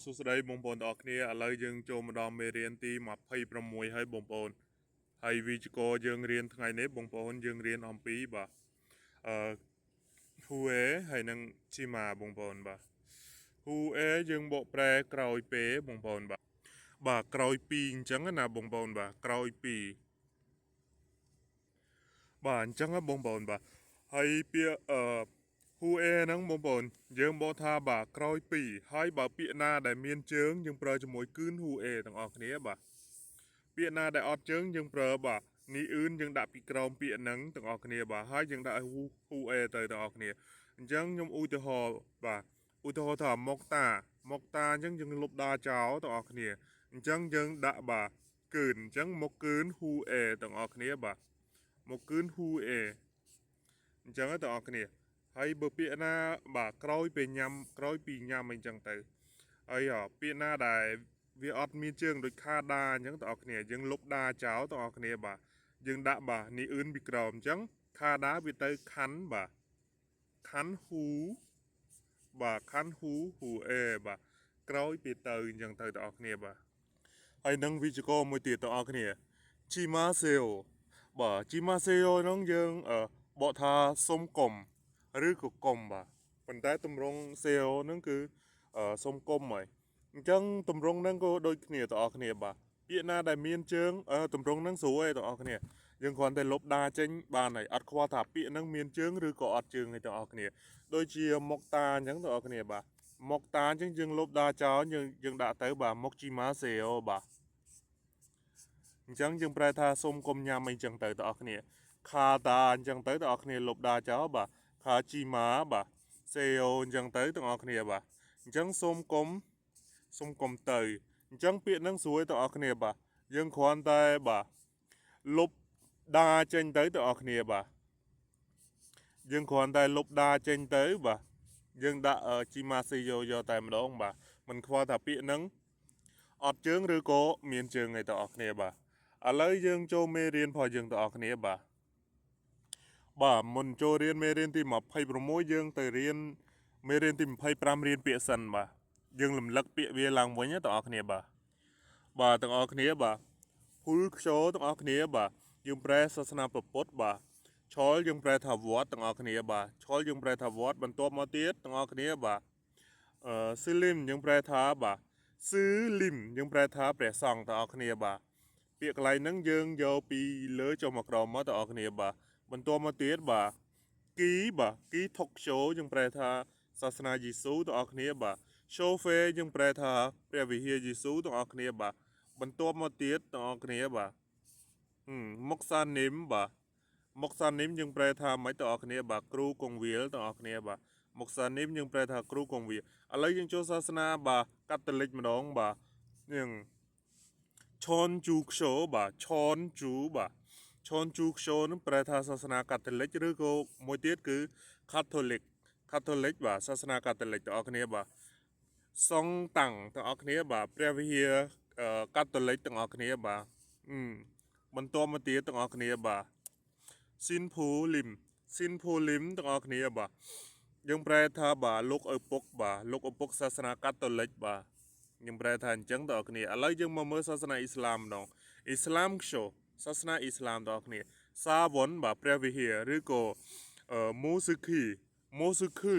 សុស្ដីបងប្អូនទាំងអស់គ្នាឥឡូវយើងចូលមកដល់មេរៀនទី26ហើយបងប្អូនហើយវិជ្ជាករយើងរៀនថ្ងៃនេះបងប្អូនយើងរៀនអំពីបាទអឺ who ហើយនឹង chima បងប្អូនបាទ who យើងបកប្រែក្រោយពេលបងប្អូនបាទក្រោយពីអញ្ចឹងណាបងប្អូនបាទក្រោយពីបាទអញ្ចឹងបងប្អូនបាទហើយពាក្យwho ហ្នឹងបងប្អូនយើងបកថាបាទក្រោយពីហើយបើពាក្យណាដែលមានជើងយើងប្រើជាមួយគឺ who ទាំងអស់គ្នាបាទពាក្យណាដែលអត់ជើងយើងប្រើបាទនេះអ៊ឿនយើងដាក់ពីក្រោមពាក្យហ្នឹងទាំងអស់គ្នាបាទហើយយើងដាក់ who ទៅទាំងអស់គ្នាអញ្ចឹងខ្ញុំឧទាហរណ៍បាទឧទាហរណ៍ថាមកតាអញ្ចឹងយើងលុបដាចោលទាំងអស់គ្នាអញ្ចឹងយើងដាក់បាទគឺអញ្ចឹងមកគឺ who ទាំងអស់គ្នាបាទមកគឺ who អញ្ចឹងទាំងអស់គ្នាហើយបើពាក្យណាបាទក្រោយពីញ៉ាំអីចឹងទៅហើយពាក្យណាដែលវាអត់មានជើងដូចខាដាអញ្ចឹងទាំងអស់គ្នាយើងលុបដាចោលទាំងអស់គ្នាបាទយើងដាក់បាទនេះអ៊ឿនពីក្រោមអញ្ចឹងខាដាវាទៅខាន់បាទខាន់ហ៊ូបាទខាន់ហ៊ូបាទក្រោយពីទៅអញ្ចឹងទៅទាំងអស់គ្នាបាទហើយនឹងវិជ្ជាករមួយទៀតទាំងអស់គ្នាជីម៉ាសេអូបាទជីម៉ាសេអូហ្នឹងយើងបកថាសុំកុំឬក៏កុំបាទប៉ុន្តែតម្រងសេអូហ្នឹងគឺសុំកុំហើយអញ្ចឹងតម្រងហ្នឹងក៏ដូចគ្នាទាំងអស់គ្នាបាទពាក្យណាដែលមានជើងតម្រងហ្នឹងស្រួលឯងទាំងអស់គ្នាយើងគ្រាន់តែលុបដាចេញបានហើយអត់ខ្វល់ថាពាក្យហ្នឹងមានជើងឬក៏អត់ជើងឯងទាំងអស់គ្នាដូចជាមុកតាអញ្ចឹងទាំងអស់គ្នាបាទមុកតាអញ្ចឹងយើងលុបដាចោលយើងដាក់ទៅបាទមុកជីម៉ាសេអូបាទអញ្ចឹងយើងប្រែថាសុំកុំញ៉ាំអីចឹងទៅបងប្អូនគ្នាខាតាអញ្ចឹងទៅបងប្អូនគ្នាលុបដាចោលបាទខាជីម៉ាបាទសេអូអញ្ចឹងទៅបងប្អូនគ្នាបាទអញ្ចឹងសុំកុំទៅអញ្ចឹងពាក្យហ្នឹងស្រួលបងប្អូនគ្នាបាទយើងគ្រាន់តែបាទលុបដាចេញទៅបងប្អូនគ្នាបាទយើងគ្រាន់តែលុបដាចេញទៅបាទយើងដាក់ជីម៉ាសេយោយកតែម្ដងបាទមិនខ្វល់ថាពាក្យហ្នឹងអត់ជើងឬក៏មានជើងឯបងប្អូនគ្នាបាទឥឡូវយើងចូលមេរៀនរបស់យើងទាំងអស់គ្នាបាទមុនចូលរៀនមេរៀនទី26យើងទៅរៀនមេរៀនទី25រៀនពាក្យសិនបាទយើងរំលឹកពាក្យវាឡើងវិញទាំងអស់គ្នាបាទទាំងអស់គ្នាបាទហ៊ុលខ្យោទាំងអស់គ្នាបាទយើងប្រែសាសនាពុទ្ធបាទឆលយើងប្រែថាវត្តទាំងអស់គ្នាបាទឆលយើងប្រែថាវត្តបន្ទាប់មកទៀតទាំងអស់គ្នាបាទស៊ឺលីមយើងប្រែថាបាទស៊ឺលីមយើងប្រែថាព្រះសង្ឃទាំងអស់គ្នាបាទពាក្យកន្លែងហ្នឹងយើងយកពីលើចុះមកក្រោមមកទាំងអស់គ្នាបាទបន្ទាប់មកទៀតបាទគីថុកឈូយើងប្រែថាសាសនាយេស៊ូទាំងអស់គ្នាបាទឈូហ្វេយើងប្រែថាព្រះវិហារយេស៊ូទាំងអស់គ្នាបាទបន្ទាប់មកទៀតទាំងអស់គ្នាបាទមុកសានីមបាទមុកសានីមយើងប្រែថាមិនទាំងអស់គ្នាបាទគ្រូកងវិលទាំងអស់គ្នាបាទមុកសានីមយើងប្រែថាគ្រូកងវិលឥឡូវយើងចូលសាសនាបាទកាតូលិកម្ដងបាទយើងឈនជូខ្យូបាទឈនជូខ្យូនឹងប្រែថាសាសនាកាតូលិកឬក៏មួយទៀតគឺ Catholic បាទសាសនាកាតូលិកទាំងអស់គ្នាបាទសង្ឃតាំងទាំងអស់គ្នាបាទព្រះវិហារកាតូលិកទាំងអស់គ្នាបាទបន្ទាប់មកទៀតទាំងអស់គ្នាបាទស៊ីនភូលីមទាំងអស់គ្នាបាទយើងប្រែថាបាទលោកឪពុកបាទលោកឪពុកសាសនាកាតូលិកបាទខ្ញុំប្រែថាអញ្ចឹងបងប្អូនឥឡូវយើងមកមើលសាសនាអ៊ីស្លាមម្ដងអ៊ីស្លាមខ្យូសាសនាអ៊ីស្លាមបងប្អូនសាវនបាទព្រះវិហារឬក៏មូស៊ឺខឺ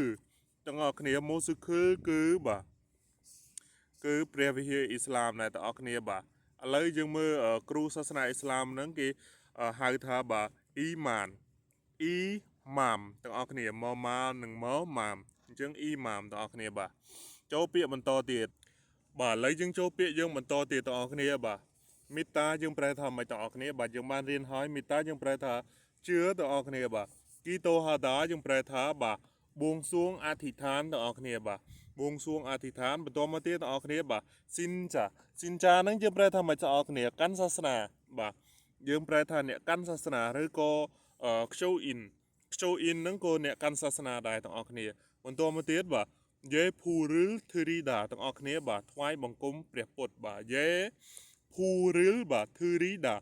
ទាំងអស់គ្នាមូស៊ឺខឺគឺបាទគឺព្រះវិហារអ៊ីស្លាមដែរបងប្អូនបាទឥឡូវយើងមើលគ្រូសាសនាអ៊ីស្លាមហ្នឹងគេហៅថាបាទអ៊ីម៉ាមទាំងអស់គ្នាម៉ានិងម៉ាមអញ្ចឹងអ៊ីម៉ាមទាំងអស់គ្នាបាទចូលពាក្យបន្តទៀតបាទឥឡូវយើងចូលពាក្យយើងបន្តទៀតបងប្អូនគ្នាបាទមេត្តាយើងប្រែថាមិនបងប្អូនគ្នាបាទយើងបានរៀនហើយមេត្តាយើងប្រែថាជឿបងប្អូនគ្នាបាទគីតូហាដាយើងប្រែថាបាទបួងសួងអធិដ្ឋានបងប្អូនគ្នាបាទបួងសួងអធិដ្ឋានបន្តមកទៀតបងប្អូនគ្នាបាទស៊ីនចាហ្នឹងយើងប្រែថាមិនបងប្អូនគ្នាកាន់សាសនាបាទយើងប្រែថាអ្នកកាន់សាសនាឬក៏ខ្ជូអ៊ីនហ្នឹងក៏អ្នកកាន់សាសនាដែរបងប្អូនគ្នាបន្តមកទៀតបាទយេភូរិលធឺរីដាទាំងអស់គ្នាបាទថ្វាយបង្គំព្រះពុទ្ធបាទយេភូរិលបាទធឺរីដា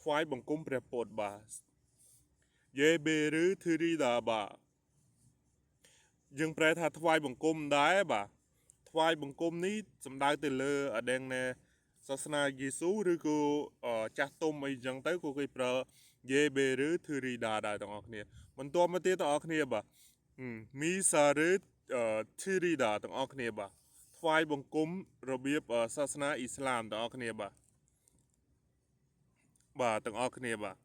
ថ្វាយបង្គំព្រះពុទ្ធបាទយេបេរឺធឺរីដាបាទយើងប្រែថាថ្វាយបង្គំដែរបាទថ្ ថ្វាយបង្គំនេះសំដៅទៅលើអដែងណែសាសនាយេស៊ូឬក៏ចាស់ទុំអីចឹងទៅក៏គេប្រើយេបេឬធឺរីដាដែរទាំងអស់គ្នាបន្ទាប់មកទៀតទាំងអស់គ្នាបាទមីសាឬធឺរីដាទាំងអស់គ្នាបាទថ្វាយបង្គំរបៀបសាសនាអ៊ីស្លាមទាំងអស់គ្នាបាទទាំងអស់គ្នាបាទ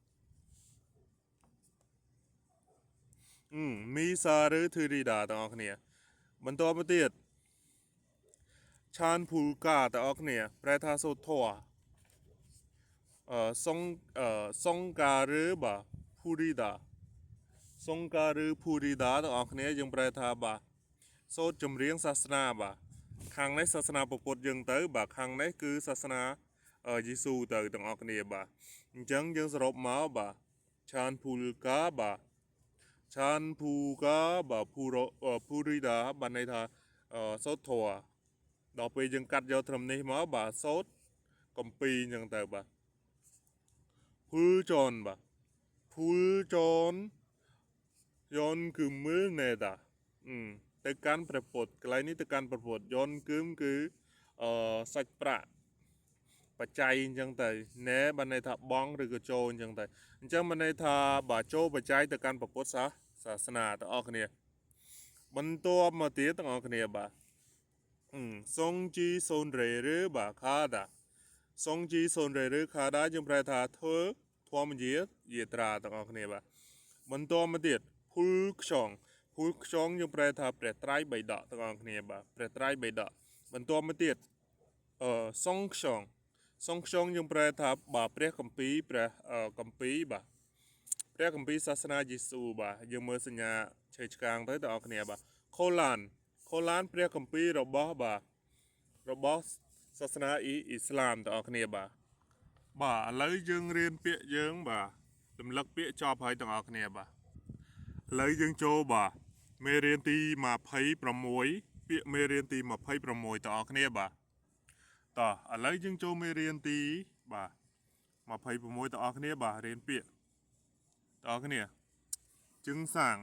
មីសាឬធឺរីដាទាំងអស់គ្នាបន្ទាប់មកទៀតឆានភូលកាទាំងអស់គ្នាប្រែថាសូត្រធម៌សុងការឺបាទភូរីដាសុងការឺភូរីដាទាំងអស់គ្នាយើងប្រែថាបាទសូត្រចម្រៀងសាសនាបាទខាងនេះសាសនាពុទ្ធយើងទៅបាទខាងនេះគឺសាសនាយេស៊ូទៅទាំងអស់គ្នាបាទអញ្ចឹងយើងសរុបមកបាទឆានភូលកាបាទឆានភូកាបាទភូរីដាបានន័យថាសូត្រធម៌ដល់ពេលយើងកាត់យកត្រឹមនេះមកបាទសូត្រកំពីអញ្ចឹងទៅបាទភូលចនបាទភូលចនយនគឺមើលណែតាទៅកាន់ព្រះពុទ្ធកន្លែងនេះទៅកាន់ព្រះពុទ្ធយនគឺសាច់ប្រាក់បច្ច័យអញ្ចឹងទៅណែបានន័យថាបងឬក៏ចូលអញ្ចឹងទៅអញ្ចឹងបានន័យថាបាទចូលបច្ច័យទៅកាន់ព្រះពុទ្ធសាសនាទាំងអស់គ្នាបន្ទាប់មកទៀតទាំងអស់គ្នាបាទសុងជីសូនរេឬបាទខាដាសុងជីសូនរេឬខាដាយើងប្រែថាធ្វើធម្មយាត្រាទាំងអស់គ្នាបាទបន្ទាប់មកទៀតភូលខ្យងយើងប្រែថាព្រះត្រៃបិដកទាំងអស់គ្នាបាទព្រះត្រៃបិដកបន្ទាប់មកទៀតសុងខ្យងយើងប្រែថាបាទព្រះគម្ពីរគម្ពីរបាទព្រះគម្ពីរសាសនាយេស៊ូបាទយើងមើលសញ្ញាឆេឆ្កាងទៅទាំងអស់គ្នាបាទខូឡានព្រះគម្ពីររបស់សាសនាអ៊ីស្លាមទាំងអស់គ្នាបាទឥឡូវយើងរៀនពាក្យយើងបាទរំលឹកពាក្យចប់ហើយទាំងអស់គ្នាបាទឥឡូវយើងចូលបាទមេរៀនទី26ពាក្យមេរៀនទី26ទាំងអស់គ្នាបាទតោះឥឡូវយើងចូលមេរៀនទីបាទ26ទាំងអស់គ្នាបាទរៀនពាក្យទាំងអស់គ្នាជឹងសាង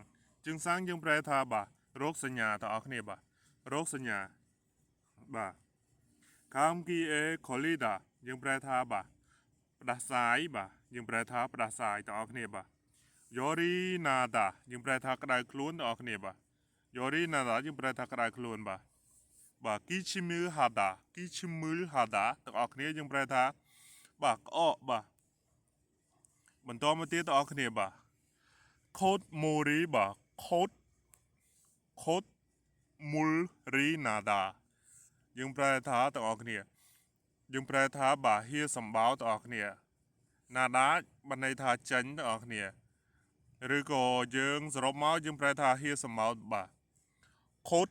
យើងប្រែថាបាទរោគសញ្ញាទាំងអស់គ្នាបាទរោគសញ្ញាបាទកាមគីអេខូលីដាយើងប្រែថាបាទផ្ដាសាយបាទយើងប្រែថាផ្ដាសាយទាំងអស់គ្នាបាទយ៉ូរីណាដាយើងប្រែថាក្តៅខ្លួនទាំងអស់គ្នាបាទយ៉ូរីណាដាយើងប្រែថាក្តៅខ្លួនបាទគីឈីមឺហាដាទាំងអស់គ្នាយើងប្រែថាបាទក្អកបាទបន្តមកទៀតទាំងអស់គ្នាបាទខូតម៉ូរីបាទខូតមូលរីណាដាយើងប្រែថាទាំងអស់គ្នាយើងប្រែថាបាទហៀសម្បោទាំងអស់គ្នាណាដាបានន័យថាចេញទាំងអស់គ្នាឬក៏យើងសរុបមកយើងប្រែថាហៀសម្បោបាទខូត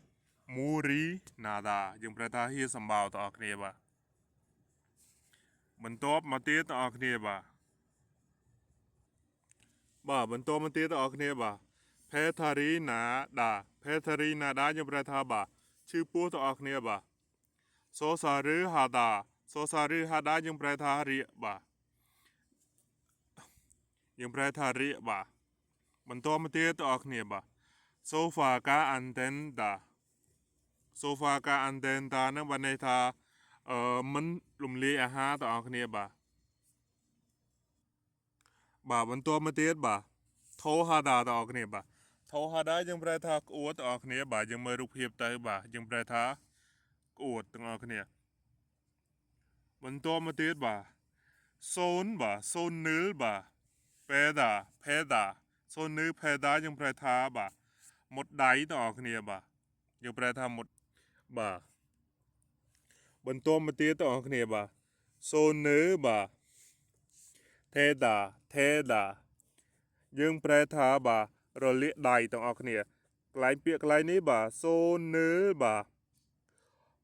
មូរីណាដាយើងប្រែថាហៀសម្បោទាំងអស់គ្នាបាទបន្ទាប់មកទៀតទាំងអស់គ្នាបាទបន្ទាប់មកទៀតទាំងអស់គ្នាបាទផេថារីណាដាយើងប្រែថាបាទឈឺពោះទាំងអស់គ្នាបាទសូសារឺហាដាយើងប្រែថារៀកបាទបន្ទាប់មកទៀតទាំងអស់គ្នាបាទសូហ្វាកាអាន់តែនដានឹងបានន័យថាមិនរំលាយអាហារទាំងអស់គ្នាបាទបន្ទាប់មកទៀតបាទថូហាដាទាំងអស់គ្នាបាទថូហាដាយើងប្រែថាក្អួតទាំងអស់គ្នាបាទយើងមើលរូបភាពទៅបាទយើងប្រែថាក្អួតទាំងអស់គ្នាបន្ទាប់មកទៀតបាទសូននឺលបាទផេដាសូននឺផេដាយើងប្រែថាបាទមុតដៃទាំងអស់គ្នាបាទយើងប្រែថាមុតបាទបន្ទាប់មកទៀតទាំងអស់គ្នាបាទសូននឺបាទថេដាយើងប្រែថាបាទរលាកដៃទាំងអស់គ្នាកន្លែងពាក្យកន្លែងនេះបាទសូននឺបាទ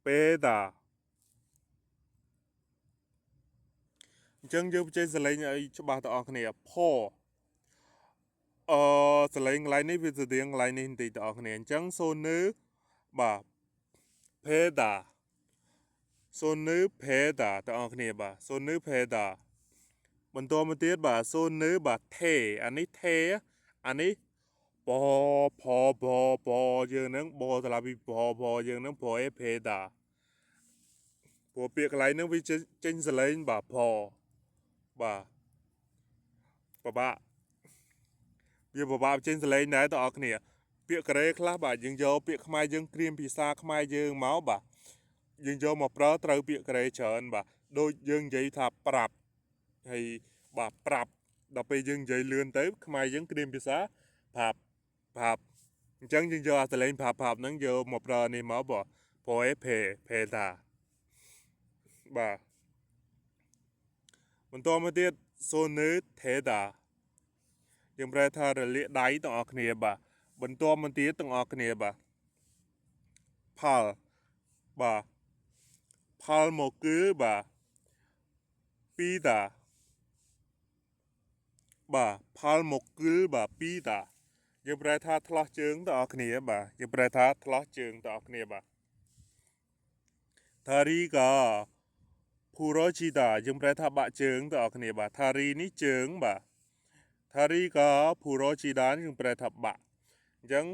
ពេដាអញ្ចឹងយើងបញ្ចេញសលេងឲ្យច្បាស់ទាំងអស់គ្នាសលេងកន្លែងនេះវាស្តៀងកន្លែងនេះបន្តិចទាំងអស់គ្នាអញ្ចឹងសូននឺបាទផេដាសូននឺផេដាទាំងអស់គ្នាបាទសូននឺផេដាបន្តមកទៀតបាទសូននឺបាទថេអានេះថេអានេះ ปอพอพอพอយើងនឹងបតឡាពីផយើងនឹងព្រោះឯភេតាព្រោះពាក្យកន្លែងហ្នឹងវាចេញសលេងបាទផបាទបបាក់វាបបាក់ចេញសលេងដែរបងប្អូនគ្នាពាក្យកូរ៉េខ្លះបាទយើងយកពាក្យខ្មែរយើងក្រៀមភាសាខ្មែរយើងមកបាទយើងយកមកប្រើត្រូវពាក្យកូរ៉េច្រើនបាទដូចយើងនិយាយថាប្រាប់ហើយបាទប្រាប់ដល់ពេលយើងនិយាយលឿនទៅខ្មែរយើងក្រៀមភាសាប្រាប់អញ្ចឹងយើងយកអាសលេងប្រាប់ហ្នឹងយកមកប្រើនេះមកបាទព្រោះឯភេតាបាទបន្តមកទៀតសូនឺថេតាយើងប្រែថារលាកដៃទាំងអស់គ្នាបាទបន្តមកទៀតទាំងអស់គ្នាបាទផលបាទផលមកគឺបាទពីតាបាទផលមកគឺបាទពីតាយើងប្រែថាថ្លោះជើងទាំងអស់គ្នាបាទយើងប្រែថាថ្លោះជើងទាំងអស់គ្នាបាទថារីកាភូរ៉ូជីតាយើងប្រែថាបាក់ជើងទាំងអស់គ្នាបាទថារីនេះជើងបាទថារីកាភូរ៉ូជីតាយើងប្រែថាបាក់អញ្ចឹង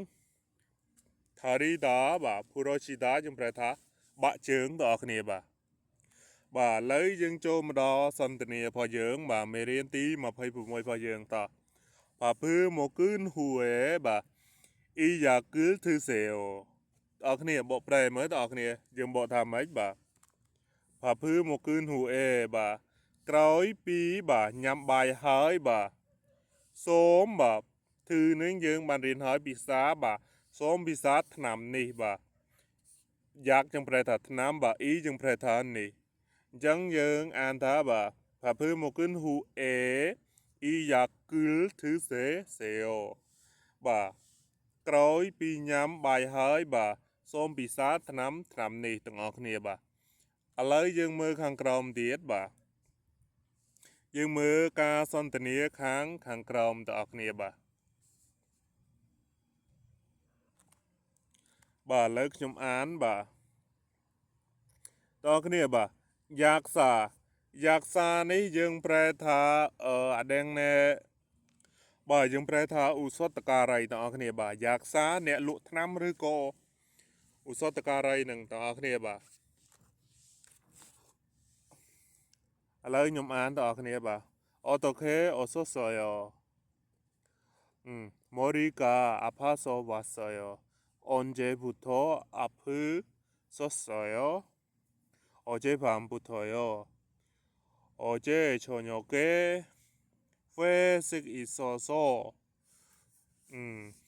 ថារីតាបាទភូរ៉ូជីតាយើងប្រែថាបាក់ជើងទាំងអស់គ្នាបាទបាទឥឡូវយើងចូលមកដល់សន្ទនារបស់យើងបាទមេរៀនទី26របស់យើងតបាទពើមកគឺហួយបាទអ៊ីយ៉ាគឺធឺសេអូបងប្អូនគ្នាបកប្រែមើលបងប្អូនគ្នាយើងបកថាម៉េចបាទបាទពើមកគឺហួយបាទក្រោយពីបាទញ៉ាំបាយហើយបាទសូមបាទធឺនឹងយើងបានរៀនហើយភាសាបាទសូមភាសាឆ្នាំនេះបាទយ៉ាក់យើងប្រែថាឆ្នាំបាទអ៊ីយើងប្រែថានេះអញ្ចឹងយើងអានថាបាទថាពើមកគឺហួយអ៊ីយ៉ាគឺធឺសេអូបាទក្រោយពីញ៉ាំបាយហើយបាទសូមពិសាឆ្នាំនេះទាំងអស់គ្នាបាទឥឡូវយើងមើលខាងក្រោមទៀតបាទយើងមើលការសន្ទនាខាងក្រោមទាំងអស់គ្នាបាទឥឡូវខ្ញុំអានបាទទាំងអស់គ្នាបាទយ៉ាក់សានេះយើងប្រែថាអាដេងណែបាទយើងប្រែថាឧសតការីទាំងអស់គ្នាបាទយ៉ាក់សាអ្នកលក់ថ្នាំឬក៏ឧសតការីនឹងទាំងអស់គ្នាបាទឥឡូវខ្ញុំអានទាំងអស់គ្នាបាទអូតូខេអូសូសយោ머리가 아파서 왔어요. 언제부터 아프셨어요? 어젯밤부터요. 어제 저녁에 회식 있어서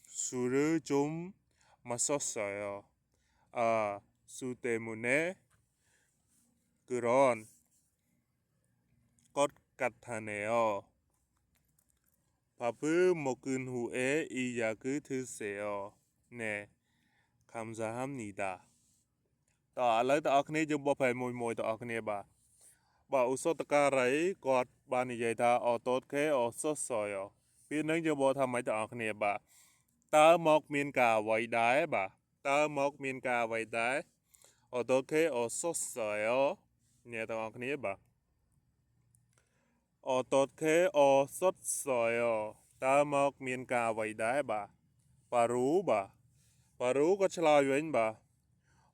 술을 좀 마셨어요. 술 때문에 그런 것 같아네요. 밥을 먹은 후에 이 약을 드세요. 네, 감사합니다. តឥឡូវបងប្អូនគ្នាយើងបកប្រែមួយបងប្អូនគ្នាបាទឧសតការីគាត់បាននិយាយថាអូតូតខេអូសុសយពាក្យនឹងយើងបកថាម៉េចបងប្អូនគ្នាបាទតើមកមានការអ្វីដែរបាទតើមកមានការអ្វីដែរអូតូតខេអូសុសយអ្នកទាំងអស់គ្នាបាទអូតូតខេអូសុសយតើមកមានការអ្វីដែរបាទប៉ារូក៏ឆ្លើយវិញបាទ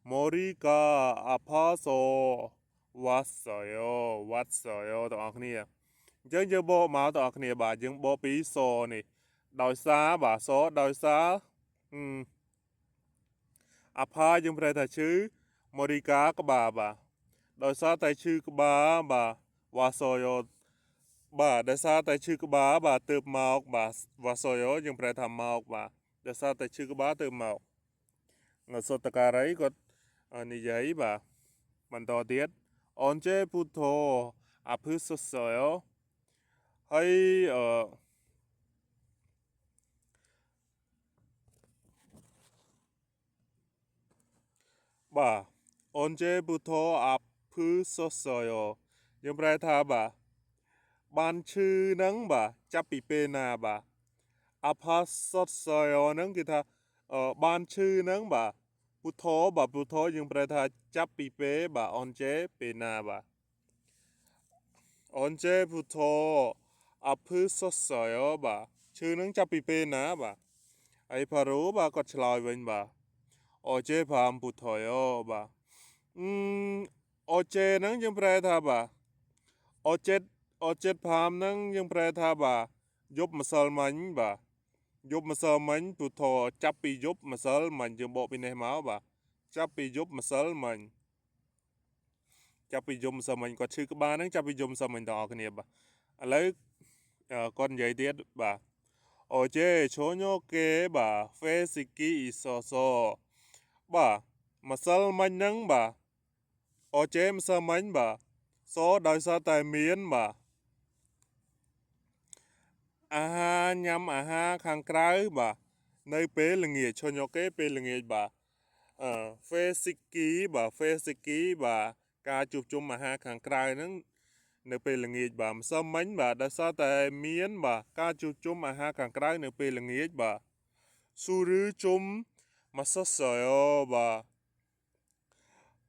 머리가 아파서 왔어요 ទាំងអស់គ្នាអញ្ចឹងយើងបកមកទាំងអស់គ្នាបាទយើងបកពីសនេះដោយសារបាទសដោយសារអាផាយើងប្រែថាឈឺ Morika ក្បាលបាទដោយសារតែឈឺក្បាលបាទវ៉ាសយោបាទដោយសារតែឈឺក្បាលបាទទើបមកបាទវ៉ាសយោយើងប្រែថាមកបាទដោយសារតែឈឺក្បាលទើបមកសុតការីគាត់និយាយបាទបន្តទៀតអនជេពូថូអាភឺសុសយោហើយបាទអនជេពូថូអាភឺសុសយោយើងប្រែថាបាទបានឈឺហ្នឹងបាទចាប់ពីពេលណាបាទអាផាសុសយោហ្នឹងគឺថាបានឈឺហ្នឹងបាទពុទ្ធោបាទពុទ្ធោយើងប្រែថាចាប់ពីពេលបាទអនជេពេលណាបាទអនជេពុទ្ធោអាភឺសុសយោបាទឈឺនឹងចាប់ពីពេលណាបាទ ai paro bà có chloi bên bà ở chế phàm bụt thổi ô bà ở chế nắng nhưng phải tha bà ở chế phàm nắng nhưng phải tha bà giúp mà sờ mảnh bà giúp mà sờ mảnh bụt thổi chấp bị giúp mà sờ mảnh nhưng bộ bên này máu bà chấp bị giúp mà sờ mảnh chấp bị giúp mà sờ mảnh có chữ các ba nắng chấp bị giúp mà sờ mảnh đỏ cái này bà lấy con giấy tiết bà 어제 저녁에 봐 회식이 있어서 봐 마살만냥 봐 어제 마살만 봐 소다사 타이미엔 봐 아하 냠 아하 칸크라이 봐 nơi bế là nghề cho nhau cái bế là nghề bà phê xích ký bà phê xích ký bà ca chụp chung mà ha kháng cài nắng nơi bế là nghề bà sao mánh bà đã sao tại miến bà ca chụp chung mà ha kháng cài nơi bế là nghề bà Suru chum masasaya bà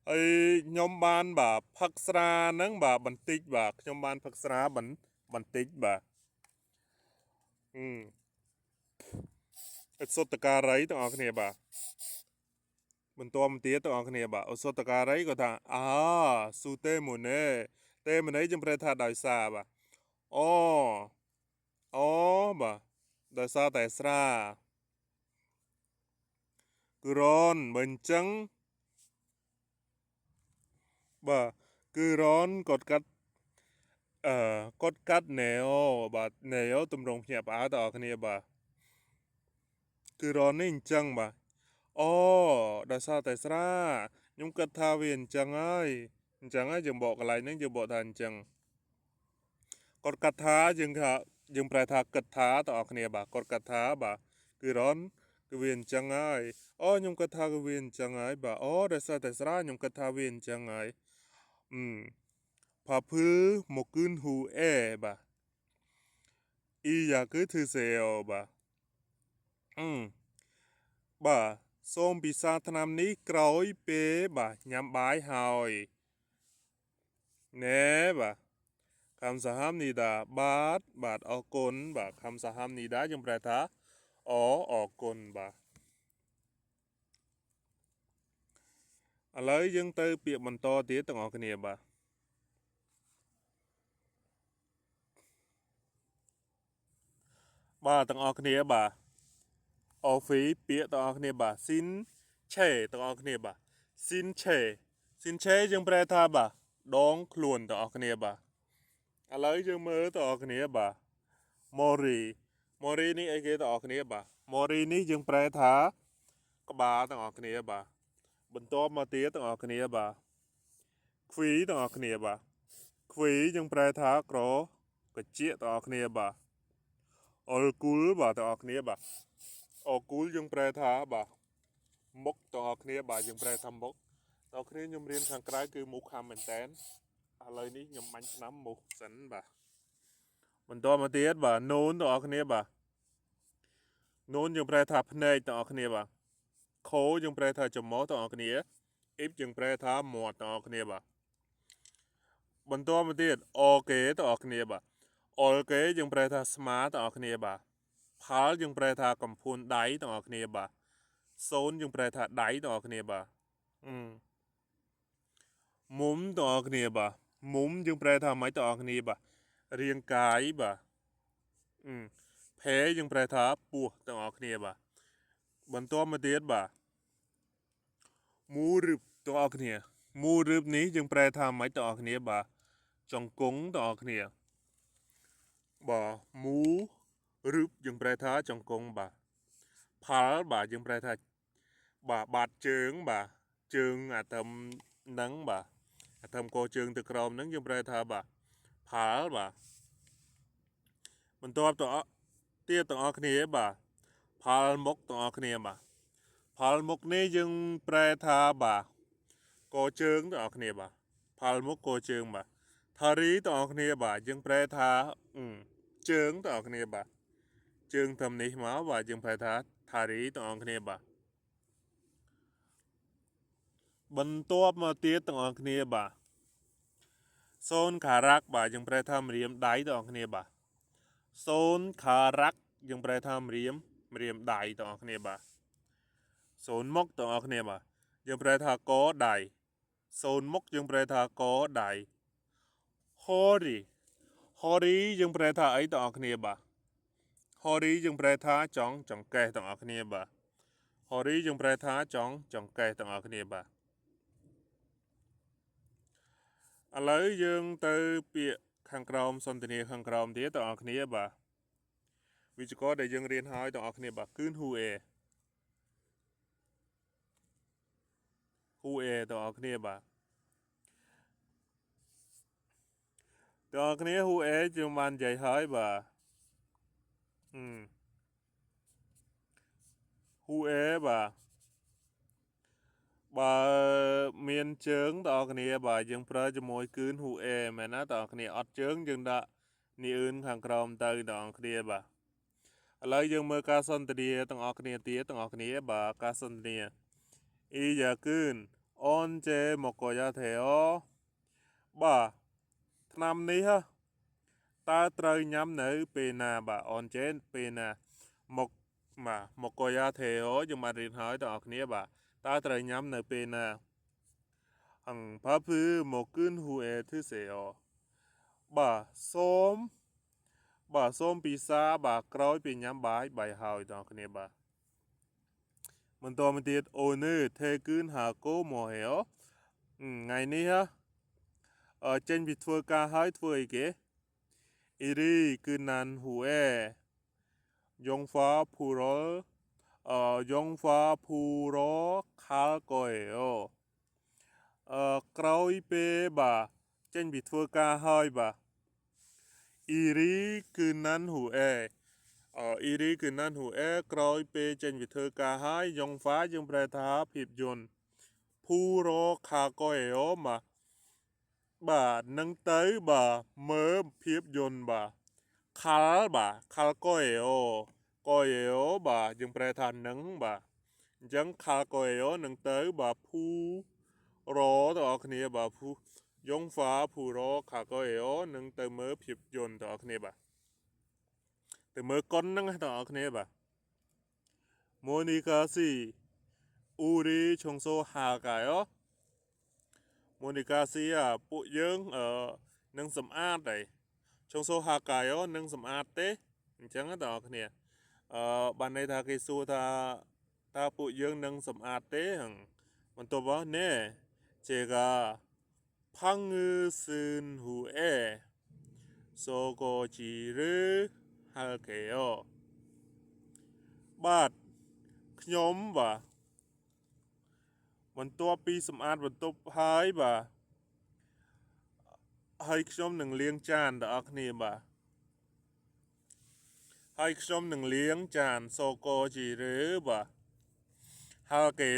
ấy nhóm ban bà phật ra nắng bà bản tích bà nhóm ban phật ra bản bản tích bà ít sốt cà rấy tao ăn cái này bà mình tôm tía tao ăn cái này bà ít sốt cà rấy có thằng su tê mình ấy chúng ta thà đại sa bà bà đại sa tại sa Kron mình trắng bà Kron cột cắt cốt cắt nèo bà nèo tụm rồng hiệp á tao cái này bà Kron nên trắng bà đại sa tại sa nhung cắt thà viên trắng ấy dừng bộ cái này nên dừng bộ thành trắng cột cắt thà dừng phải thà cắt thà tao cái này bà cột cắt thà bà Kron cái viên trắng ấy nhung cắt thà cái viên trắng ấy bà đại sa tại sa nhung cắt thà viên trắng ấy phá phứ một cơn hù bà giờ cứ thư sèo bà xôm bị sa tham ní cõi bế bà nhắm bái hỏi nè bà cam sa ham ni đà bát ở côn bà cam sa ham ni đá trong bài thá ở côn bà lấy dân tư biệt mình to tía tầng ở cái này bà tầng ở cái này bà ở phí biệt tầng ở cái này bà xin chè tầng ở cái này bà xin chè trong bài thá bà đón khuôn tầng ở cái này bà lấy dân mơ tầng ở cái này bà Mori ni ai cái tầng ở cái này bà Mori ni trong bài thá có bà tầng ở cái này bà bình to mà tía tầng ở cái này bà quý tầng ở cái này bà quý trong bài thá có cái chia tầng ở cái này bà Alcohol bà tầng ở cái này bà Alcohol trong bài thá bà mốc tầng ở cái này bà trong bài thá mốc tầng cái này nhung riêng thằng cái cứ mục hàm mình tên lời ní nhung bánh nắm mục sẵn bà bình to mà tía bà nôn tầng ở cái này bà nôn trong bài thá phê tầng ở cái này bà khô trong bài thá chấm mó tầng ở cái này ít trong bài thá mọt tầng ở cái này bà bình to mà tía ok tầng ở cái này bà ok trong bài thá smart tầng ở cái này bà phá trong bài thá cầm phun đáy tầng ở cái này bà Zone trong bài thá đáy tầng ở cái này bàมุม tầng ở cái này bàมุม trong bài thá máy tầng ở cái này bà riêng cái bà phê trong bài thá bùa tầng ở cái này bà bình to mà tía bà mu rụp tầng ở cái này mu rụp ní trong bài thá máy tầng ở cái này bà trong cúng tầng ở cái này bà mu rụp trong bài thá trong cúng bà phá bà trong bài thá bà bát chướng bà chướng thầm nắng bà thầm cô chướng từ krom nắng trong bài thá bà phá bà mình to tọa tia tọa ở cái này bà phá mốc tọa ở cái này bà phá mốc này trong bài thá bà cô chướng tọa ở cái này bà phá mốc cô chướng bà thà rí tọa ở cái này bà trong bài thá chướng tọa ở cái này bà chướng thầm ní máu bà trong bài thá thà rí tọa ở cái này bà bình to mà tia tọa ở cái này bà Zone khá rắc bà trong bài thá riêng đáy tọa ở cái này bà Zone khá rắc trong bài thá riêng เรียมใดต่อគ្នាบ่โซนมกต่อគ្នាบ่យើងប្រែថាកដៃសូនមុខយើងប្រែថាកដៃហរីហរីយើងប្រែថាអីទាំងអស់គ្នាបាទហរីយើងប្រែថាចង់ចង្កេះទាំងអស់គ្នាបាទហរីយើងប្រែថាចង់ចង្កេះទាំងអស់គ្នាបាទឥឡូវយើងទៅពាក្យខាងក្រោមសន្ទនាខាងក្រោមទៀតទាំងអស់គ្នាបាទវិជ្ជករដែលយើងរៀនហើយទាំងអស់គ្នាបាទគឺហ៊ូអេទាំងអស់គ្នាបាទទាំងអស់គ្នាហ៊ូអេយើងបាននិយាយហើយបាទហ៊ូអេបាទបើមានជើងទាំងអស់គ្នាបាទយើងប្រើជាមួយគឺហ៊ូអេមែនណាទាំងអស់គ្នាអត់ជើងយើងដាក់នេះអឿនខាងក្រោមទៅទាំងអស់គ្នាបាទឥឡូវយើងមើលការសន្ទនាទាំងអស់គ្នាទៀតទាំងអស់គ្នាបាទការសន្ទនាអ៊ីយ៉ាគឿនអូនចេមកកយ៉ាថេអូបាទឆ្នាំនេះហ៎តើត្រូវញ៉ាំនៅពេលណាបាទអូនចេពេលណាមកកយ៉ាថេអូយើងបានរៀនហើយទាំងអស់គ្នាបាទតើត្រូវញ៉ាំនៅពេលណាហឹងផាភឺមកគឿនហ៊ូអេធឺសេអូបាទសូមពិសាបាទក្រោយពីញ៉ាំបាយហើយទាំងអស់គ្នាបាទបន្តមកទៀតអូនឺថេគឿនហាកូមកហេអូថ្ងៃនេះចេញពីធ្វើការហើយធ្វើអីគេអ៊ីរីគឺណានហ៊ូអេយងហ្វាភូរលយងហ្វាភូរខាល់កូអេអូក្រោយពេលបាទចេញពីធ្វើការហើយបាទអ៊ីរីគឺណានហ៊ូអេអ៊ីរីគឺណានហ៊ូអេក្រោយពេលចេញពីធ្វើការហើយយងហ្វាយើងប្រែថាភាពយន្តភូរខាល់កូអេអូបាទនឹងទៅបាទមើលភាពយន្តបាទខាល់កូអេអូបាទយើងប្រែថានឹងបាទអញ្ចឹងខាល់កូអេអូនឹងទៅបាទភូរទាំងអស់គ្នាបាទយងហ្វាភូរខាល់កូអេអូនឹងទៅមើលភាពយន្តទាំងអស់គ្នាបាទទៅមើលកុនហ្នឹងទាំងអស់គ្នាបាទម៉ូនីកាស៊ីអ៊ូរីឆុងសូហាកាយអូម៉ូនីកាស៊ីពួកយើងនឹងសម្អាតដែរឆុងសូហាកាយអូនឹងសម្អាតទេអញ្ចឹងទាំងអស់គ្នាបានន័យថាគេសួរថាតើពួកយើងនឹងសម្អាតទេបន្ទាប់មកណែ제가방을쓴후에설거지를할게요បាទខ្ញុំបាទបន្ទាប់ពីសម្អាតបន្ទប់ហើយបាទហើយខ្ញុំនឹងលាងចានដល់អ្នកគ្នាបាទហើយខ្ញុំនឹងលាងចានសូកូជីឬបាទហាល់កេ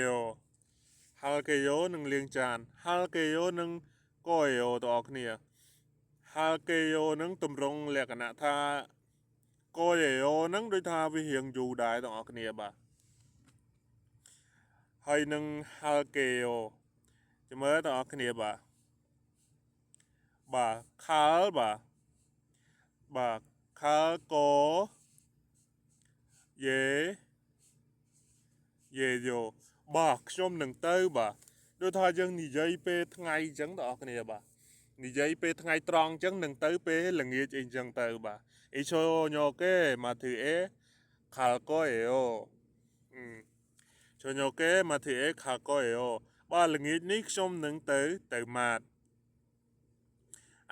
យ៉ូនឹងលាងចានហាល់កេយ៉ូនឹងកូអេអូដល់អ្នកគ្នាហាល់កេយ៉ូនឹងតម្រង់លក្ខណៈថាកូអេអូនឹងដូចថាវារៀងយូរដែរដល់អ្នកគ្នាបាទហើយនឹងហាល់កេយ៉ូចាំមើលដល់អ្នកគ្នាបាទខាល់ខាល់កូយេយ៉ូបាទខ្ញុំនឹងទៅបាទដូចថាយើងនិយាយពេលថ្ងៃអញ្ចឹងដល់អ្នកគ្នាបាទនិយាយពេលថ្ងៃត្រង់អញ្ចឹងនឹងទៅពេលល្ងាចអីអញ្ចឹងទៅបាទអ៊ីឆូញ៉ូកេម៉ាធឺអេខាល់កូអេអូចូលញ៉ូកេម៉ាធឺអេខាល់កូអេអូបាទល្ងាចនេះខ្ញុំនឹងទៅម៉ាត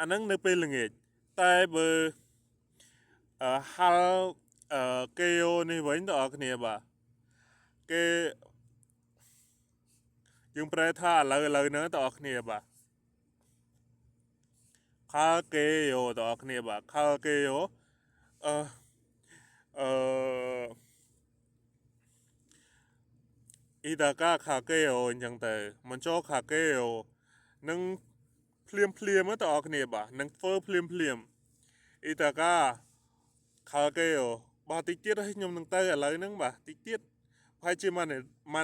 អាហ្នឹងនៅពេលល្ងាចតែបើហាល់កេអូនេះវិញដល់អ្នកគ្នាបាទគេយើងប្រែថាឥឡូវហ្នឹងដល់អ្នកគ្នាបាទខាល់កេអូដល់អ្នកគ្នាបាទខាល់កេអូអឺអ៊ីតាកាខាកេអូអញ្ចឹងទៅមិនចូលខាកេអូនឹងភ្លាមដល់អ្នកគ្នាបាទនឹងធ្វើភ្លាមអ៊ីតាកាខាកេអូបាទតិចទៀតហើយខ្ញុំនឹងទៅឥឡូវហ្នឹងបាទតិចទៀតហើយជាមួយ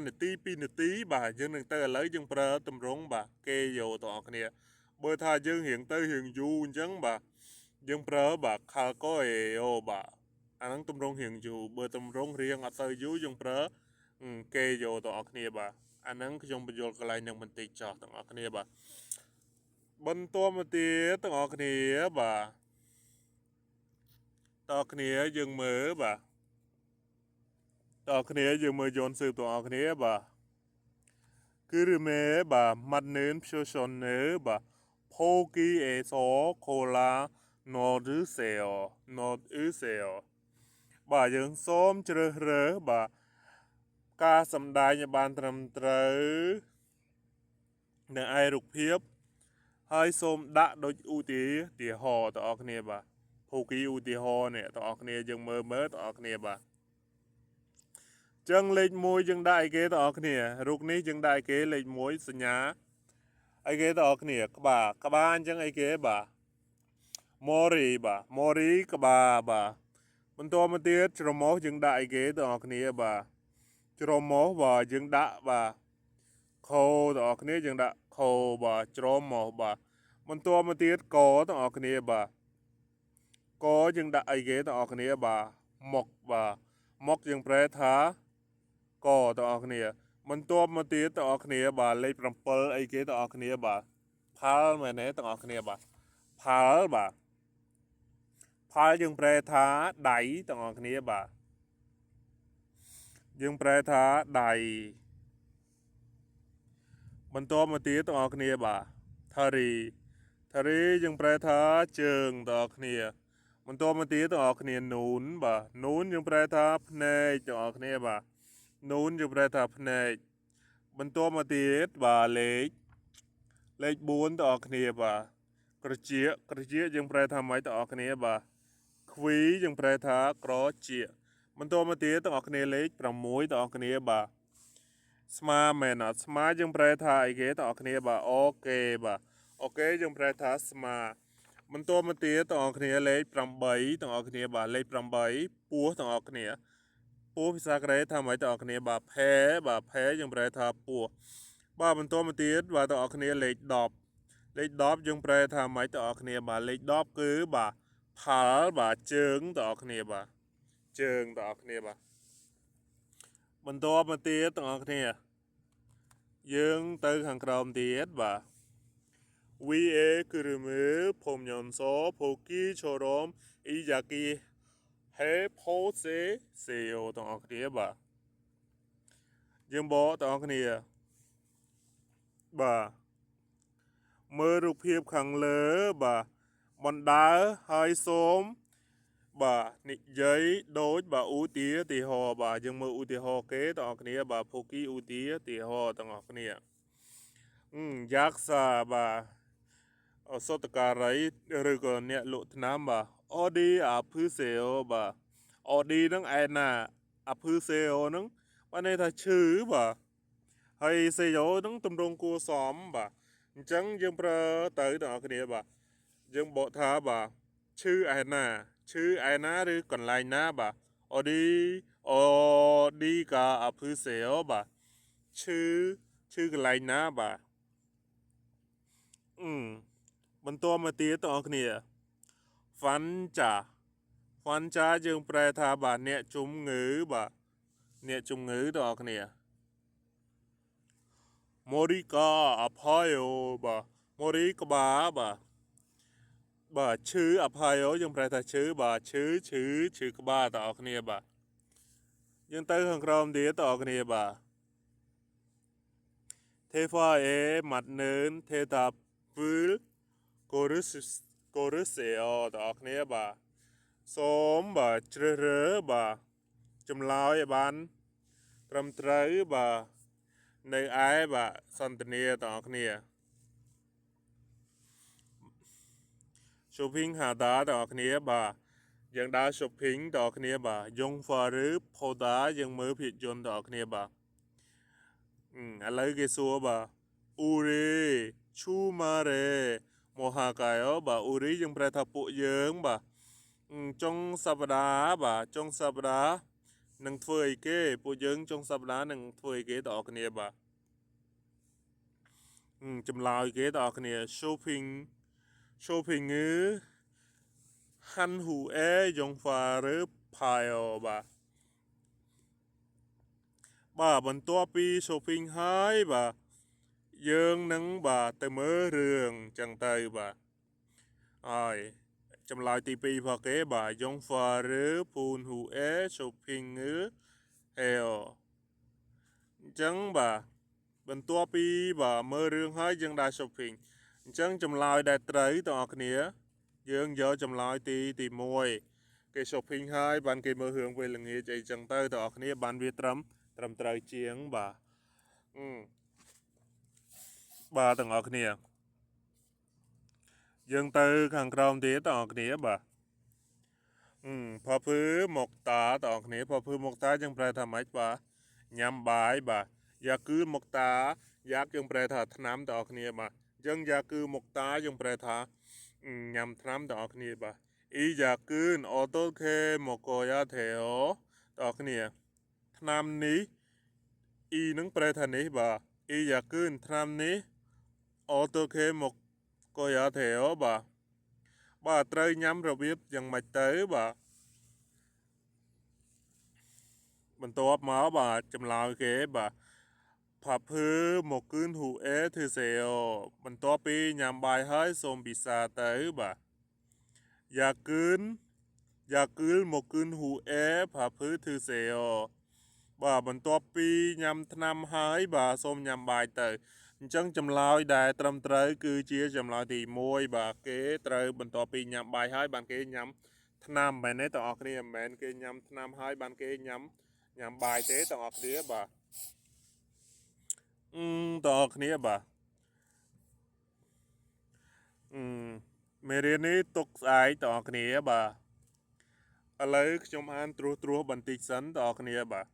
នាទី2នាទីបាទយើងនឹងទៅឥឡូវយើងប្រើតម្រងបាទគេយោដល់អ្នកគ្នាបើថាយើងរៀងយូរអញ្ចឹងបាទយើងប្រើបាទខាល់កូអេអូបាទ អាហ្នឹងតម្រងរៀងយូរបើតម្រងរៀងអត់ទៅយូរយើងប្រើគេយកទាំងអស់គ្នាបាទអាហ្នឹងខ្ញុំបញ្យល់កន្លែងនឹងបន្តិចចោះទាំងអស់គ្នាបាទបន្តមកទៀតទាំងអស់គ្នាបាទតើគ្នាយើងមើលបាទតើគ្នាយើងមើលយន្តស៊ើបទាំងអស់គ្នាបាទគឺរមេបាទម៉ាត់នេនព្យូសននេបាទផូគីអេសខូឡាណូឌឺសេអណូឌឺសេអបាទយើងសូមជ្រើសរើសបាទការសម្ដែងឲ្យបានត្រឹមត្រូវនៅឯរូបភាពហើយសូមដាក់ដូចឧទាហរណ៍បងប្អូនគ្នាបាទភូគីឧទាហរណ៍នេះបងប្អូនគ្នាយើងមើលបងប្អូនគ្នាបាទចឹងលេខ1យើងដាក់អីគេបងប្អូនគ្នារូបនេះយើងដាក់អីគេលេខ1សញ្ញាអីគេបងប្អូនគ្នាក្បាលអញ្ចឹងអីគេបាទម៉ូរីបាទម៉ូរីក្បាលបាទបន្តមកទៀតច្រមុះយើងដាក់អីគេបងប្អូនគ្នាបាទច្រមុះបាទយើងដាក់បាទខោបងប្អូនគ្នាយើងដាក់ខោបាទច្រមុះបាទបន្តមកទៀតកបងប្អូនគ្នាបាទកយើងដាក់អីគេបងប្អូនគ្នាបាទមុខបាទមុខយើងប្រែថាកបងប្អូនគ្នាបន្ទាប់មកទៀតបងប្អូនគ្នាបាទលេខ7អីគេបងប្អូនគ្នាបាទផាល់មែនទេបងប្អូនគ្នាបាទផាល់បាទផាល់យើងប្រែថាដៃបងប្អូនគ្នាបាទយើងប្រែថាដៃបន្ទាប់មកទៀតបងប្អូនគ្នាបាទថារីយើងប្រែថាជើងបងប្អូនគ្នាបន្ទាប់មកទៀតបងប្អូនគ្នានូនបាទនូនយើងប្រែថាភ្នែកបងប្អូនគ្នាបាទនូនយើងប្រែថាភ្នែកបន្ទាប់មកទៀតបាទលេខ4បងប្អូនគ្នាបាទក្រជាយើងប្រែថាម៉េចបងប្អូនគ្នាបាទខ្វីយើងប្រែថាក្រជាបន្ទាប់មកទៀតបងប្អូនគ្នាលេខ6បងប្អូនគ្នាបាទស្មាមែនអត់ស្មាយើងប្រែថាអីគេបងប្អូនគ្នាបាទអូខេបាទអូខេយើងប្រែថាស្មាបន្ទាប់មកទៀតបងប្អូនគ្នាលេខ8បងប្អូនគ្នាបាទលេខ8ពោះបងប្អូនគ្នាពោះភាសាកូរ៉េថាម៉េចបងប្អូនគ្នាបាទផែយើងប្រែថាពោះបាទបន្ទាប់មកទៀតបាទបងប្អូនគ្នាលេខ10យើងប្រែថាម៉េចបងប្អូនគ្នាបាទលេខ10គឺបាទផាល់បាទជើងបងប្អូនគ្នាបាទជើងបងប្អូនគ្នាបាទបន្ទាប់មកទៀតបងប្អូនគ្នាយើងទៅខាងក្រោមទៀតបាទ 위에 그림을 보면서 보기 처럼 이야기해 보세요 បងប្អូនគ្នាបាទយើងបងប្អូនគ្នាបាទមើលរូបភាពខាងលើបាទបណ្ដើរហើយសូមបាទនិយាយដូចបាទឧទាហរណ៍បាទយើងមើលឧទាហរណ៍គេបងប្អូនគ្នាបាទភូគីឧទាហរណ៍បងប្អូនគ្នាយ៉ាក់សាបាទសតការីឬក៏អ្នកលក់ថ្នាំបាទអូឌីអាភឺសេអូបាទអូឌីហ្នឹងឯណាអាភឺសេអូហ្នឹងបានន័យថាឈឺបាទហើយសេយ៉ូហ្នឹងទម្រង់គួរសមបាទអញ្ចឹងយើងប្រើទៅបងប្អូនគ្នាបាទយើងបកថាបាទឈឺឯណាឬកន្លែងណាបាទអូឌីកាអាភឺសេអូបាទឈឺកន្លែងណាបាទបន្តមកទៀតបងប្អូនគ្នាហ្វាន់ចាយើងប្រែថាបាទអ្នកជំងឺបាទអ្នកជំងឺបងប្អូនគ្នាម៉ូរីកាអផាយោបាទម៉ូរីក្បាលបាទឈឺអផាយោយើងប្រែថាឈឺបាទឈឺក្បាលបងប្អូនគ្នាបាទយើងទៅខាងក្រោមទៀតបងប្អូនគ្នាបាទទេហ្វាអេម៉ាត់នឿនទេតាពឺលកូរឹសសេអបងប្អូនគ្នាបាទសូមបាទជ្រើសរើសបាទចម្លើយឲ្យបានត្រឹមត្រូវបាទនៅឯបាទសន្ទនាបងប្អូនគ្នា shopping ហាតាបងប្អូនគ្នាបាទយើងដើរ shopping បងប្អូនគ្នាបាទយងហ្វាឬផូតាយើងមើលភាពយន្តបងប្អូនគ្នាបាទឥឡូវគេសួរបាទអ៊ូរេឈូម៉ារេមហាកាយបាទអ៊ូរីយើងប្រែថាពួកយើងបាទចុងសប្តាហ៍បាទចុងសប្តាហ៍នឹងធ្វើអីគេពួកយើងចុងសប្តាហ៍នឹងធ្វើអីគេបងប្អូនគ្នាបាទចម្លើយគេបងប្អូនគ្នា shopping គឺហាន់ហ៊ូអេយ៉ងហ្វាឬ pile បាទបន្ទាប់ពី shopping ហើយបាទយើងនឹងបាទទៅមើលរឿងចឹងទៅបាទហើយចម្លើយទី2ផងគេបាទ Jungfrau Pun Hue Shopping ហេអញ្ចឹងបាទបន្ទាប់ពីបាទមើលរឿងហើយយើងដើរ shopping អញ្ចឹងចម្លើយដែលត្រូវទាំងអស់គ្នាយើងយកចម្លើយទី1គេ shopping ហើយបានគេមើលរឿងពេលល្ងាចអីចឹងទៅទាំងអស់គ្នាបានវាត្រឹមត្រូវជាងបាទបាទទាំងអស់គ្នាយើងទៅខាងក្រោមទៀតទាំងអស់គ្នាបាទផភឺមកតាទាំងអស់គ្នាផភឺមកតាយើងប្រែថាម៉េចបាទញ៉ាំបាយបាទយ៉ាគឺមកតាយ៉ាកយើងប្រែថាថ្នាំទាំងអស់គ្នាបាទអញ្ចឹងយ៉ាគឺមកតាយើងប្រែថាញ៉ាំថ្នាំទាំងអស់គ្នាបាទអ៊ីយ៉ាគឺអូតូខេមកកយ៉ាថេអូទាំងអស់គ្នាថ្នាំនេះអ៊ីនឹងប្រែថានេះបាទអ៊ីយ៉ាគឺថ្នាំនេះអូតូខេមកកយ៉ាថេអូបាទត្រូវញ៉ាំរបៀបយ៉ាងម៉េចទៅបាទបន្ទាប់មកបាទចម្លើយគេបាទផាភឺមកគឿនហ៊ូអេធ្វើសេអូបន្ទាប់ពីញ៉ាំបាយហើយសូមពិសាទៅបាទយ៉ាគឺលមកគឿនហ៊ូអេផាភឺធ្វើសេអូបាទបន្ទាប់ពីញ៉ាំថ្នាំហើយបាទសូមញ៉ាំបាយទៅអញ្ចឹងចម្លើយដែលត្រឹមត្រូវគឺជាចម្លើយទី1បាទគេត្រូវបន្ទាប់ពីញ៉ាំបាយហើយបានគេញ៉ាំថ្នាំមែនទេបងប្អូនគ្នាមិនមែនគេញ៉ាំថ្នាំហើយបានគេញ៉ាំបាយទេបងប្អូនគ្នាបាទបងប្អូនគ្នាបាទមេរៀននេះទុកស្អែកបងប្អូនគ្នាបាទឥឡូវខ្ញុំអានត្រួសបន្តិចសិនបងប្អូនគ្នាបាទ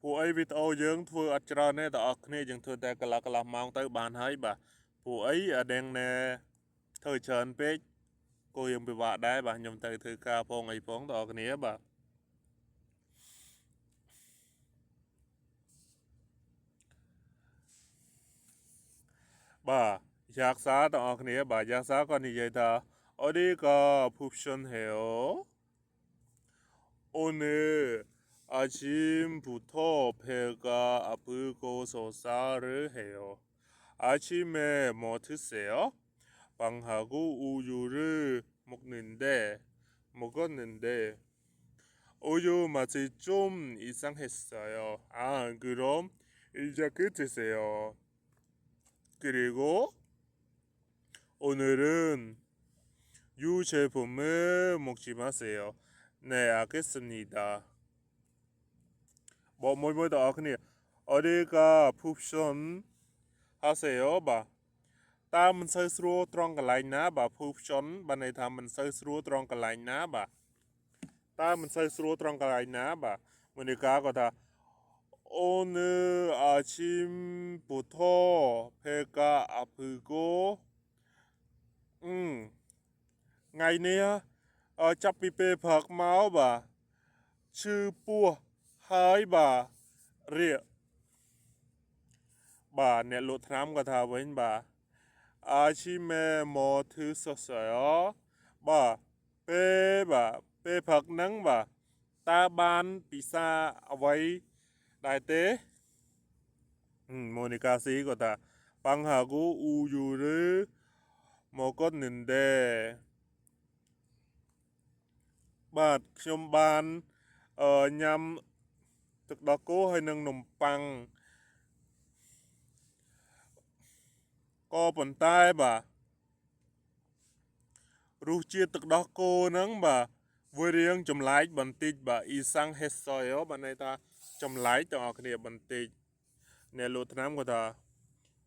ពួកអីវីដេអូយើងធ្វើអត់ច្រើនទេបងប្អូនគ្នាយើងធ្វើតែកន្លះម៉ោងទៅបានហើយបាទពួកអីអត់ដឹងណែធ្វើច្រើនពេកគួរយើងពិបាកដែរបាទខ្ញុំទៅធ្វើការផងអីផងបងប្អូនគ្នាបាទយ៉ាក់សាបងប្អូនគ្នាបាទយ៉ាក់សាក៏និយាយថាអឌីក៏ភូបឈុនហេអូ오늘 아침부터 배가 아프고 설사를 해요. 아침에 뭐 드세요? 빵하고 우유를 먹었는데 우유 맛이 좀 이상했어요. 그럼 이제 그 드세요. 그리고 오늘은 유제품을 먹지 마세요. 네, 알겠습니다. 뭐 더 아크니 어디가 푹션 하세요, 봐. ta mình sơ srua trong cái lạnh ná bà phu chọn bà này tham mình sơ srua trong cái lạnh ná bà ta mình sơ srua trong cái lạnh ná bà mình đi cá có ta 오늘 아침부터 배가 아프고 ngày nay chắp bị bê phật máu bà chư pua hai bà rịa bà nè lụt thám có thà với bà 아침에 뭐 드셨어요? 배 박능 따반 비싸 아와이 나이때 모니카 씨거다 빵하고 우유를 먹었는데 좀 반 nhâm thực đó cố hơi nâng nồng 빵 có bàn tayរសជាតិទឹកដោះគោហ្នឹងវារៀងចម្លែកបន្តិចអ៊ីសាំងហេសយបានន័យថាចម្លែកទាំងអស់គ្នាបន្តិចអ្នកលក់ថ្នាំគាត់ថា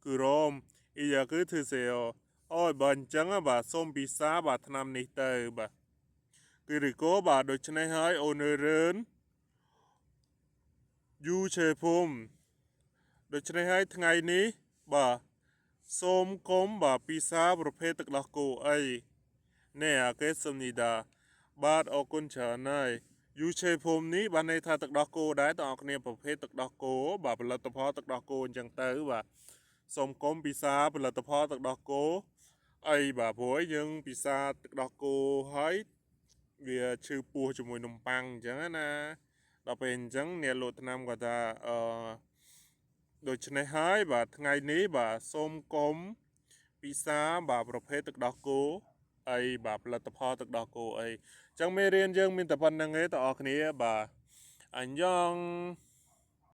គឺរមអ៊ីយ៉ាគឺធ្វើសេអូយបើអញ្ចឹងសូមពិសាថ្នាំនេះទៅគឺរីកូដូច្នេះហើយអូនរឿនយូឆេភូមិដូច្នេះហើយថ្ងៃនេះសូមកុំពិសាប្រភេទទឹកដោះគោអីណែអាកេសំនីដាបាទអរគុណច្រើនហើយយូឆេភូមិនេះបានន័យថាទឹកដោះគោដែរបងប្អូនគ្នាប្រភេទទឹកដោះគោផលិតផលទឹកដោះគោអញ្ចឹងទៅសូមកុំពិសាផលិតផលទឹកដោះគោអីព្រោះយើងពិសាទឹកដោះគោហើយ វាឈឺពោះជាមួយនំប៉័ងអញ្ចឹងណាដល់ពេលអញ្ចឹងអ្នកលក់ថ្នាំគាត់ថាដូច្នេះហើយបាទថ្ងៃនេះបាទសូមកុំពិសាបាទប្រភេទទឹកដោះគោអីបាទផលិតផលទឹកដោះគោអីអញ្ចឹងមេរៀនយើងមានតែប៉ុណ្្នឹងទេបងប្អូនគ្នាបាទអញ្ចឹង